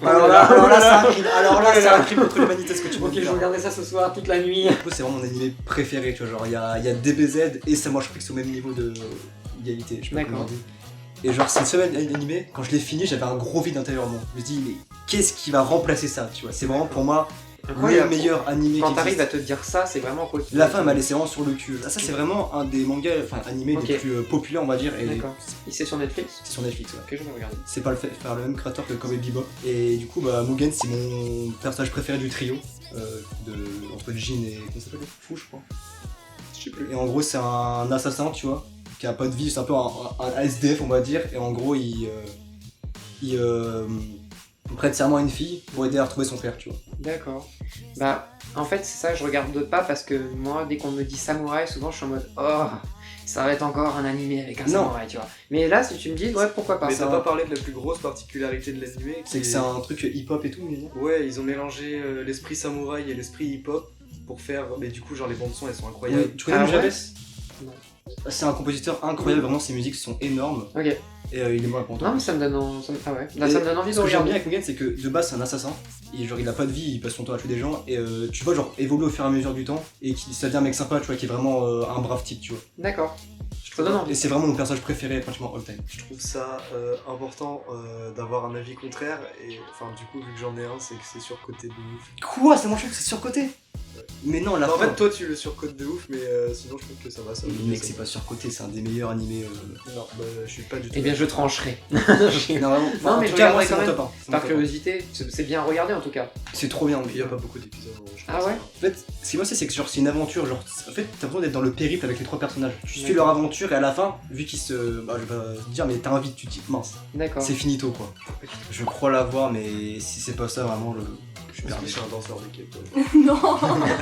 Speaker 1: Oh
Speaker 3: Alors
Speaker 1: là
Speaker 3: là,
Speaker 1: là,
Speaker 3: c'est un crime. Alors là,
Speaker 1: oh là
Speaker 3: c'est
Speaker 1: là.
Speaker 3: un crime contre l'humanité ce que tu
Speaker 1: Ok,
Speaker 3: veux
Speaker 1: je
Speaker 3: dire.
Speaker 1: regardais ça ce soir toute la nuit.
Speaker 3: Du coup, c'est vraiment mon animé préféré, tu vois, genre il y a DBZ et ça, moi je trouve que c'est au même niveau de d'égalité, je sais pas comment
Speaker 1: D'accord.
Speaker 3: on dit. Et genre c'est le seul animé, quand je l'ai fini, j'avais un gros vide intérieurement. Je me dis mais qu'est-ce qui va remplacer ça, tu vois. C'est vraiment pour moi le
Speaker 1: Incroyable.
Speaker 3: meilleur animé
Speaker 1: Quand
Speaker 3: qui
Speaker 1: t'arrives à
Speaker 3: existe.
Speaker 1: te dire ça, c'est vraiment quoi.
Speaker 3: La fin elle m'a laissé vraiment sur le cul. Ah, ça c'est vraiment un des mangas, enfin animés
Speaker 1: Ok.
Speaker 3: les plus populaires on va dire. Et
Speaker 1: D'accord. Il c'est sur Netflix.
Speaker 3: c'est sur Netflix, ouais.
Speaker 1: Ok, je vais regarder.
Speaker 3: C'est pas le fait faire le même créateur que Cowboy Bebop. Et du coup, bah, Mugen, c'est mon personnage préféré du trio. Entre Jin et. Comment ça s'appelle? Fou, je crois.
Speaker 2: Je sais plus.
Speaker 3: Et en gros, c'est un assassin, tu vois, qui a pas de vie, c'est un peu un SDF, on va dire. Et en gros, il prête serment à une fille pour aider à retrouver son frère, tu vois.
Speaker 1: D'accord. Bah, en fait, c'est ça, je regarde pas parce que moi, dès qu'on me dit samouraï, souvent je suis en mode oh, ça va être encore un animé avec un
Speaker 3: Non.
Speaker 1: samouraï, tu vois. Mais là, si tu me dis, ouais, pourquoi pas.
Speaker 2: Mais
Speaker 3: ça
Speaker 2: t'as
Speaker 3: va.
Speaker 2: pas parlé de la plus grosse particularité de l'animé
Speaker 3: C'est que c'est un truc hip-hop et tout, mais
Speaker 2: Ouais, ils ont mélangé l'esprit samouraï et l'esprit hip-hop pour faire. Mais du coup, genre les bandes son elles sont incroyables.
Speaker 3: Tu connais
Speaker 1: Ah
Speaker 3: Nujabes?
Speaker 1: ouais Non.
Speaker 3: C'est un compositeur incroyable, vraiment, ses musiques sont énormes.
Speaker 1: Ok.
Speaker 3: Et il est mort pour
Speaker 1: Non, mais ça me donne, ah ouais. Là,
Speaker 3: Et
Speaker 1: ça me donne envie de
Speaker 3: Ce que j'aime bien
Speaker 1: regarder.
Speaker 3: avec Mugen, c'est que de base c'est un assassin, et genre il a pas de vie, il passe son temps à tuer des gens, et tu vois genre évoluer au fur et à mesure du temps, et ça devient un mec sympa, tu vois, qui est vraiment un brave type, tu vois.
Speaker 1: D'accord. Ça donne
Speaker 3: Et
Speaker 1: envie.
Speaker 3: c'est vraiment mon personnage préféré, pratiquement all time.
Speaker 2: Je trouve ça important d'avoir un avis contraire, et enfin, du coup, vu que j'en ai un, c'est que c'est surcoté de ouf.
Speaker 3: Quoi? Ça mange que c'est surcoté? Mais non, la
Speaker 2: En
Speaker 3: fin.
Speaker 2: fait, toi tu le surcotes de ouf, mais sinon, je trouve que ça va. Ça va
Speaker 3: Mec, c'est pas surcoté, c'est un des meilleurs animés.
Speaker 2: Non, bah, je suis pas du tout.
Speaker 1: Eh bien, je trancherai.
Speaker 3: Non, vraiment.
Speaker 1: Non,
Speaker 3: en
Speaker 1: mais
Speaker 3: tout
Speaker 1: je
Speaker 3: cas,
Speaker 1: regarderai
Speaker 3: moi, c'est
Speaker 1: quand
Speaker 3: mon
Speaker 1: même.
Speaker 3: top 1. C'est mon
Speaker 1: Par
Speaker 3: top
Speaker 1: curiosité, c'est bien à regarder en tout cas.
Speaker 3: 1. C'est trop bien.
Speaker 2: Il y a pas beaucoup d'épisodes. Je
Speaker 1: Ah
Speaker 2: pense.
Speaker 1: ouais
Speaker 3: En fait, ce qui moi c'est que genre c'est une aventure, genre en fait t'as besoin d'être dans le périple avec les trois personnages. Tu suis
Speaker 1: D'accord.
Speaker 3: leur aventure et à la fin, vu qu'ils se. Bah je vais pas te dire mais t'as envie, tu te dis mince,
Speaker 1: D'accord.
Speaker 3: c'est finito quoi. Je crois l'avoir mais si c'est pas ça vraiment je suis
Speaker 2: Je pense que
Speaker 3: perdu.
Speaker 2: c'est un danseur d'équipe.
Speaker 4: Non.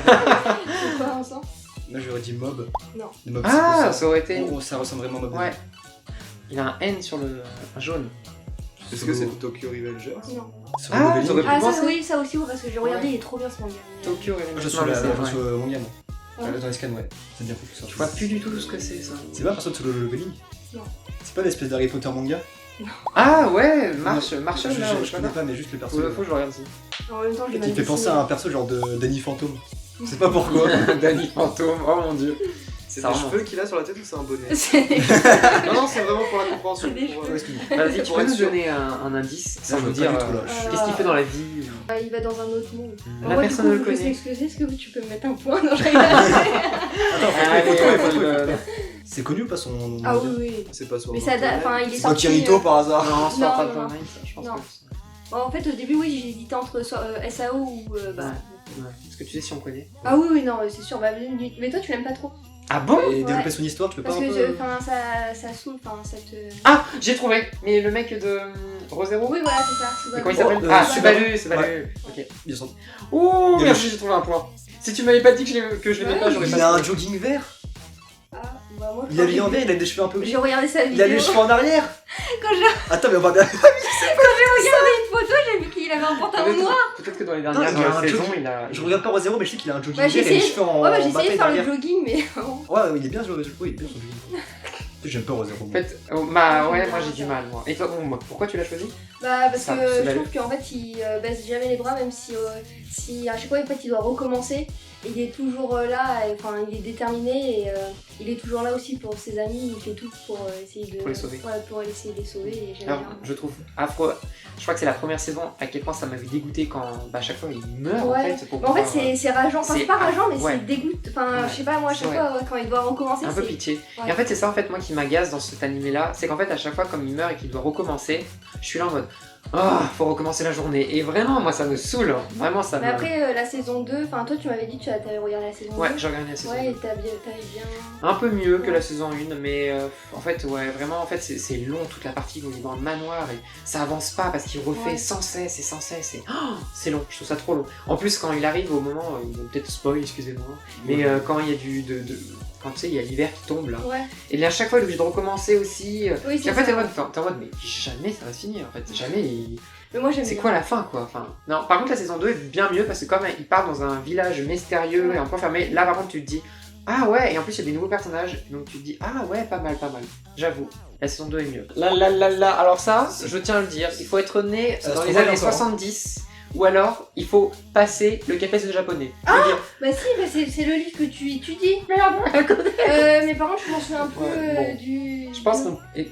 Speaker 4: C'est quoi ensemble?
Speaker 3: Moi j'aurais dit Mob.
Speaker 4: Non.
Speaker 3: Le Mob
Speaker 1: Ah,
Speaker 3: c'est
Speaker 1: ça aurait été.
Speaker 3: oh, ça ressemble vraiment à Mob.
Speaker 1: Ouais. Il a un N sur le. Un jaune.
Speaker 2: Est-ce que c'est Tokyo Revengers?
Speaker 4: Non.
Speaker 3: Sur
Speaker 1: Ah,
Speaker 3: le Mob
Speaker 1: t'aurais pu
Speaker 4: Ah, ça,
Speaker 1: penser.
Speaker 4: oui, ça aussi, ouais, parce que j'ai regardé, il est trop bien ce manga.
Speaker 1: Tokyo
Speaker 3: Je
Speaker 1: Revengers.
Speaker 3: suis
Speaker 1: Non, mais
Speaker 3: là,
Speaker 1: c'est-
Speaker 3: je
Speaker 1: ouais.
Speaker 3: suis mon gamme.
Speaker 4: Ouais.
Speaker 3: Dans les scans, ouais. C'est bien foutu ça.
Speaker 1: Je vois plus du tout ce que c'est ça.
Speaker 3: C'est pas personne sur le leveling?
Speaker 4: Non.
Speaker 3: C'est pas l'espèce d'Harry Potter manga?
Speaker 1: Ah ouais, Marshall là,
Speaker 3: Je
Speaker 1: je sais
Speaker 3: connais
Speaker 1: pas.
Speaker 3: pas, mais juste le perso.
Speaker 1: Faut que je regarde aussi.
Speaker 4: En même temps, je l'ai
Speaker 3: Qui
Speaker 4: mal
Speaker 3: fait penser
Speaker 4: dessiné.
Speaker 3: à un perso genre de Danny Phantom. Je sais pas pourquoi.
Speaker 1: Danny Phantom, oh mon dieu.
Speaker 2: C'est
Speaker 1: Ça
Speaker 2: des
Speaker 1: remonte.
Speaker 2: cheveux qu'il a sur la tête ou c'est un bonnet?
Speaker 4: C'est-
Speaker 2: Non, non, c'est vraiment pour la compréhension.
Speaker 4: C'est des
Speaker 2: pour,
Speaker 4: cheveux.
Speaker 3: Excuse-moi.
Speaker 1: Vas-y, tu
Speaker 2: Pour
Speaker 1: peux
Speaker 2: être
Speaker 1: nous
Speaker 2: sûr.
Speaker 1: donner un indice sans
Speaker 3: Ça, je
Speaker 1: nous
Speaker 3: veux
Speaker 1: dire
Speaker 3: pas du tout, là.
Speaker 1: qu'est-ce qu'il fait dans la vie
Speaker 4: Il va dans un autre monde.
Speaker 1: La
Speaker 4: Moi,
Speaker 1: personne
Speaker 4: du
Speaker 1: ne
Speaker 4: coup,
Speaker 1: le
Speaker 4: je sais
Speaker 1: connaît.
Speaker 4: ce que c'est, est-ce que tu peux me mettre un point? Non, je rigole.
Speaker 1: Allez,
Speaker 3: C'est connu ou pas son nom?
Speaker 4: Ah oui, oui.
Speaker 2: C'est pas sur
Speaker 4: Mais ça date, enfin, il est
Speaker 3: C'est pas
Speaker 4: sorti.
Speaker 3: Kirito par hasard.
Speaker 1: Non, c'est
Speaker 4: Non,
Speaker 1: pas
Speaker 4: non, non.
Speaker 1: Fortnite, je pense
Speaker 4: Non.
Speaker 1: que
Speaker 4: Bon, en fait, au début, oui, j'ai hésité entre SAO ou. Bah.
Speaker 1: Ouais. Est-ce que tu sais si on connaît
Speaker 4: Ah oui, oui, non, c'est sûr. Bah, mais toi, tu l'aimes pas trop.
Speaker 1: Ah bon
Speaker 3: Et
Speaker 4: Ouais.
Speaker 3: développer son histoire, tu peux pas
Speaker 4: Parce
Speaker 3: un
Speaker 4: que
Speaker 3: peu.
Speaker 4: enfin, ça saoule, enfin, ça te.
Speaker 1: Ah, j'ai trouvé. Mais le mec de Rosero.
Speaker 4: Oui, voilà, c'est ça.
Speaker 1: Mais comment il
Speaker 3: Oh,
Speaker 1: s'appelle
Speaker 3: euh,
Speaker 1: Ah,
Speaker 3: Subaru.
Speaker 1: Subaru. Ok.
Speaker 3: Bien sûr.
Speaker 1: Ouh,
Speaker 3: Il y a
Speaker 1: merci, j'ai trouvé un point. Si tu m'avais pas dit que je l'aimais pas, j'aurais
Speaker 3: Il
Speaker 1: pas
Speaker 3: a un
Speaker 1: trouvé.
Speaker 3: jogging vert.
Speaker 4: Ah, Bah, moi,
Speaker 3: Il est habillé en vert, il a des cheveux un peu.
Speaker 4: J'ai regardé sa
Speaker 3: Il
Speaker 4: vidéo.
Speaker 3: a les cheveux en arrière.
Speaker 4: Quand j'ai
Speaker 3: Attends, mais on va.
Speaker 4: regardé une photo, j'ai vu qu'il avait un pantalon noir.
Speaker 1: Peut-être que dans les
Speaker 3: il a
Speaker 1: dernières
Speaker 3: un
Speaker 1: saisons,
Speaker 3: jogging.
Speaker 1: il a.
Speaker 3: Je regarde pas au zéro, mais je sais qu'il a un jogging
Speaker 4: Bah, j'ai
Speaker 3: vert et les
Speaker 4: essayé-
Speaker 3: cheveux en.
Speaker 4: Ouais, bah, j'ai
Speaker 3: en
Speaker 4: essayé de
Speaker 3: bataille
Speaker 4: faire le
Speaker 3: derrière.
Speaker 4: jogging, mais.
Speaker 3: Ouais, il est bien joué, oui, il est bien son jogging. J'aime pas au zéro.
Speaker 1: En fait, bah ouais, moi j'ai du mal, moi. Et toi, bon, pourquoi tu l'as choisi?
Speaker 4: Bah, parce
Speaker 1: Ça,
Speaker 4: que
Speaker 1: c'est
Speaker 4: je
Speaker 1: la
Speaker 4: trouve qu'en fait, il baisse jamais les bras, même si à chaque fois, en fait, il doit recommencer. Il est toujours là, enfin, il est déterminé et il est toujours là aussi pour ses amis. Il fait tout pour essayer de.
Speaker 1: Pour les sauver.
Speaker 4: Ouais, pour essayer de les sauver. Et j'aime
Speaker 1: Alors,
Speaker 4: bien.
Speaker 1: je trouve affreux. Je crois que c'est la première saison à quel point ça m'avait dégoûté quand à chaque fois il meurt
Speaker 4: Ouais.
Speaker 1: en fait. Pour
Speaker 4: Mais en fait,
Speaker 1: pouvoir,
Speaker 4: c'est rageant. Enfin,
Speaker 1: c'est-
Speaker 4: c'est pas rageant, mais
Speaker 1: ouais.
Speaker 4: c'est dégoût. Enfin,
Speaker 1: Ouais.
Speaker 4: je sais pas, moi, à chaque
Speaker 1: Ouais.
Speaker 4: fois, quand il doit recommencer,
Speaker 1: un peu
Speaker 4: c'est.
Speaker 1: pitié.
Speaker 4: Ouais.
Speaker 1: Et en fait, c'est ça en fait moi qui m'agace dans cet animé là, c'est qu'en fait à chaque fois comme il meurt et qu'il doit recommencer, je suis là en mode faut recommencer la journée. Et vraiment, moi ça me saoule. Vraiment, ça
Speaker 4: Mais
Speaker 1: me.
Speaker 4: après, la saison 2, enfin, toi, tu m'avais dit que tu avais regardé la saison 2.
Speaker 1: Ouais, j'ai regardé la saison
Speaker 4: Ouais,
Speaker 1: 2.
Speaker 4: et t'avais bien.
Speaker 1: Un peu mieux que
Speaker 4: Ouais.
Speaker 1: la saison 1, mais en fait, ouais, vraiment, en fait, c'est long toute la partie où il est dans le manoir et ça avance pas parce qu'il refait
Speaker 4: Ouais.
Speaker 1: sans cesse et sans cesse. Et c'est long, je trouve ça trop long. En plus, quand il arrive au moment, ils vont peut-être spoil, excusez-moi, mais quand il y a quand tu sais, il y a l'hiver qui tombe là.
Speaker 4: Ouais.
Speaker 1: Et là, à chaque fois, il est obligé de recommencer aussi.
Speaker 4: Oui,
Speaker 1: Et
Speaker 4: c'est
Speaker 1: en fait,
Speaker 4: ça.
Speaker 1: t'es en mode, mais jamais ça va se finir. En fait, jamais.
Speaker 4: Mais moi, j'aime
Speaker 1: C'est
Speaker 4: bien.
Speaker 1: quoi la fin, quoi? Enfin, non. Par contre, la saison 2 est bien mieux parce que comme il part dans un village mystérieux
Speaker 4: Ouais.
Speaker 1: et un peu fermé, là, par contre, tu te dis, ah ouais, et en plus, il y a des nouveaux personnages, donc tu te dis, ah ouais, pas mal, pas mal. J'avoue, la saison 2 est mieux. Alors ça, je tiens à le dire, il faut être né
Speaker 3: Ça se
Speaker 1: dans les
Speaker 3: trouve
Speaker 1: années
Speaker 3: encore, hein.
Speaker 1: 70, ou alors, il faut passer le CAPES de japonais. Je veux dire,
Speaker 4: Bah si, bah c'est le livre que tu étudies.
Speaker 1: merde,
Speaker 4: Mais par contre, je m'en souviens un peu
Speaker 1: Ouais, bon.
Speaker 4: du.
Speaker 1: je pense qu'on... et-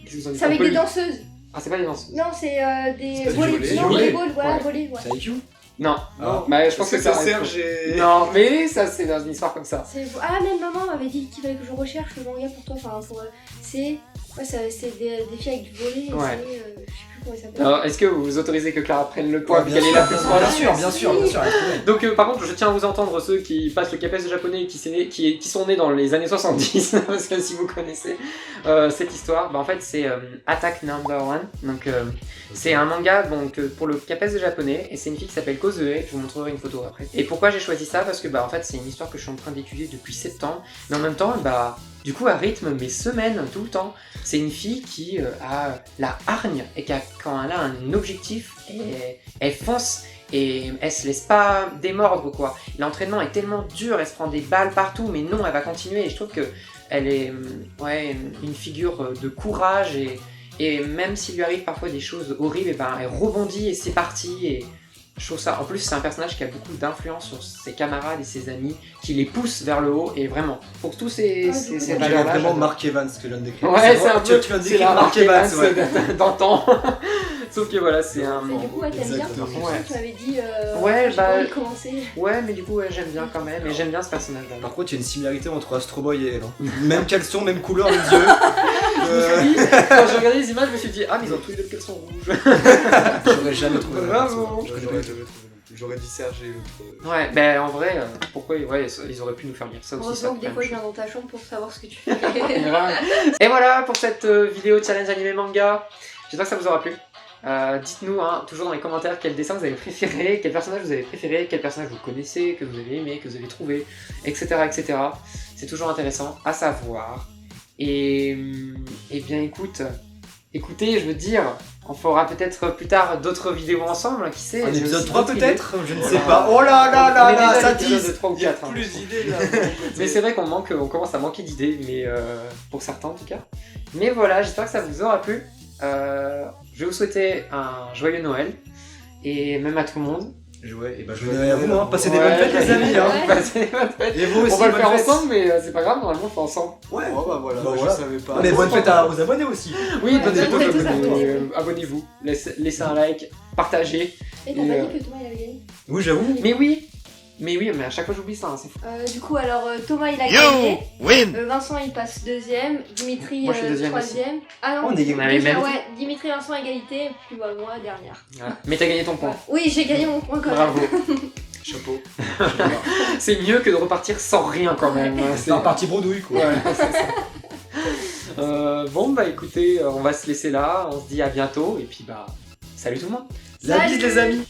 Speaker 1: qu'est-ce que vous en dites?
Speaker 4: C'est avec
Speaker 1: On peut
Speaker 4: des
Speaker 1: le-
Speaker 4: danseuses.
Speaker 1: Ah, c'est pas des danseuses.
Speaker 4: Non, c'est des
Speaker 2: C'est pas du
Speaker 4: volleyball.
Speaker 2: volley.
Speaker 4: Non,
Speaker 3: Du volley.
Speaker 4: volleyball, voilà,
Speaker 1: Ouais.
Speaker 4: volley, ouais.
Speaker 3: C'est IQ.
Speaker 1: Non,
Speaker 3: Ah.
Speaker 1: bah, je pense que
Speaker 2: ça
Speaker 1: ça
Speaker 2: Serge et.
Speaker 1: Non, mais ça, c'est dans une histoire comme ça.
Speaker 4: Ah, même maman m'avait dit qu'il fallait que je recherche le manga pour toi. Enfin, pour. C'est. Ouais, c'est des filles avec du volley. et
Speaker 1: Ouais.
Speaker 4: c'est, je sais plus comment il s'appelle.
Speaker 1: Alors, est-ce que vous autorisez que Clara prenne le point,
Speaker 3: Ouais,
Speaker 1: vu qu'elle est la plus proche?
Speaker 3: bien sûr, bien sûr, bien sûr. elle est trop belle.
Speaker 1: Donc par contre, je tiens à vous entendre ceux qui passent le CAPES japonais et qui sont nés dans les années 70, parce que si vous connaissez cette histoire, bah, en fait c'est Attack Number One. Donc c'est un manga donc, pour le CAPES japonais et c'est une fille qui s'appelle Kozue, je vous montrerai une photo après. Et pourquoi j'ai choisi ça? Parce que bah, en fait c'est une histoire que je suis en train d'étudier depuis septembre, mais en même temps bah, du coup elle rythme mes semaines tout le temps. C'est une fille qui a la hargne et quand elle a un objectif, elle fonce et elle se laisse pas démordre quoi. L'entraînement est tellement dur, elle se prend des balles partout, mais non, elle va continuer et je trouve que elle est une figure de courage et même s'il lui arrive parfois des choses horribles, et ben, elle rebondit et c'est parti. Et je trouve ça, en plus c'est un personnage qui a beaucoup d'influence sur ses camarades et ses amis, qui les pousse vers le haut et vraiment, pour tous ces
Speaker 4: du coup,
Speaker 1: ces
Speaker 4: on
Speaker 3: On dirait
Speaker 1: valeurs-là,
Speaker 3: vraiment
Speaker 1: j'adore.
Speaker 3: Mark Evans que je viens de décrire.
Speaker 1: Ouais, c'est un peu,
Speaker 3: Tu viens de
Speaker 1: c'est
Speaker 3: décrire
Speaker 1: la
Speaker 3: Mark Evans, ouais.
Speaker 1: d'antan. Sauf que voilà, c'est un...
Speaker 4: Et du coup, ouais, t'aimes bien.
Speaker 3: Exactement.
Speaker 1: Ouais.
Speaker 4: Tu m'avais dit.
Speaker 1: Ouais,
Speaker 4: j'ai
Speaker 1: bah-
Speaker 4: pas envie de commencer.
Speaker 1: Ouais, mais du coup, ouais, j'aime bien quand même, et j'aime bien ce personnage-là.
Speaker 3: Par contre, il y a une similarité entre Astro Boy et elle. hein. Même caleçon, même couleur, même yeux.
Speaker 1: Je me suis dit, quand j'ai regardé les images, je me suis dit, ah, mais ils ont tous les deux le caleçon rouge.
Speaker 3: J'aurais jamais trouvé. la
Speaker 1: Bravo.
Speaker 3: personne.
Speaker 2: J'aurais jamais trouvé non plus. J'aurais dit Serge et l'autre.
Speaker 1: Ouais, ben en vrai, pourquoi ils auraient pu nous faire lire ça aussi, ça
Speaker 4: Heureusement que des
Speaker 1: quand
Speaker 4: fois, je
Speaker 1: même.
Speaker 4: viens dans ta chambre pour savoir ce que tu fais.
Speaker 1: Grave. Et voilà pour cette vidéo challenge animé manga. J'espère que ça vous aura plu. Dites-nous toujours dans les commentaires quel dessin vous avez préféré, quel personnage vous avez préféré, quel personnage vous connaissez, que vous avez aimé, que vous avez trouvé, etc. etc. C'est toujours intéressant à savoir. Et bien écoutez, je veux dire, on fera peut-être plus tard d'autres vidéos ensemble, qui sait.
Speaker 3: Un
Speaker 1: j'ai
Speaker 3: épisode
Speaker 1: aussi
Speaker 3: 3
Speaker 1: d'autres
Speaker 3: peut-être. Je ne sais
Speaker 1: Ouais.
Speaker 3: pas. Oh là là
Speaker 1: On
Speaker 3: là
Speaker 1: est
Speaker 3: là,
Speaker 1: déjà à
Speaker 3: ça
Speaker 1: l'épisode
Speaker 3: tease.
Speaker 1: de 3 ou
Speaker 2: Il y a
Speaker 1: 4. hein.
Speaker 2: plus d'idées là.
Speaker 1: Mais c'est vrai qu'on commence à manquer d'idées, mais pour certains en tout cas. Mais voilà, j'espère que ça vous aura plu. Je vais vous souhaiter un joyeux Noël, et même à tout le monde.
Speaker 3: Ouais, et bah je vous à vous, hein. Passez des
Speaker 1: Ouais,
Speaker 3: bonnes fêtes, les amis. Hein.
Speaker 4: Ouais.
Speaker 1: Passez des bonnes fêtes.
Speaker 3: Et vous aussi,
Speaker 1: On va le
Speaker 3: bonnes
Speaker 1: faire
Speaker 3: fêtes.
Speaker 1: ensemble, mais c'est pas grave, normalement on le fait ensemble.
Speaker 3: Ouais.
Speaker 2: Oh bah voilà,
Speaker 3: Bah
Speaker 2: moi,
Speaker 3: voilà.
Speaker 2: je savais pas.
Speaker 3: Ah, mais bonne fête aux abonnés aussi.
Speaker 1: Oui,
Speaker 4: Ouais,
Speaker 1: donnez-vous,
Speaker 4: bonne fête aux abonnés.
Speaker 1: abonnez-vous, laissez un like, partagez.
Speaker 4: Et t'as pas dit que Thomas il avait gagné.
Speaker 3: Oui, j'avoue.
Speaker 1: Mais oui, mais à chaque fois j'oublie ça, hein, c'est fou.
Speaker 4: Du coup, alors Thomas il a
Speaker 5: You
Speaker 4: gagné.
Speaker 5: win!
Speaker 4: Vincent il passe deuxième. Dimitri
Speaker 1: Moi, je suis deuxième
Speaker 4: troisième. Ah non,
Speaker 3: On est
Speaker 1: On avait même.
Speaker 4: ouais, Dimitri Vincent égalité. Puis bah, moi dernière.
Speaker 1: Voilà. Mais t'as gagné ton point.
Speaker 4: Ouais. Oui, j'ai gagné mon point quand même.
Speaker 1: Bravo.
Speaker 2: Chapeau.
Speaker 1: C'est mieux que de repartir sans rien quand même.
Speaker 3: C'est un parti bredouille quoi.
Speaker 1: Ouais, c'est ça. Bon bah écoutez, on va se laisser là, on se dit à bientôt et puis bah salut tout le monde.
Speaker 3: La bise
Speaker 4: Salut.
Speaker 3: les amis.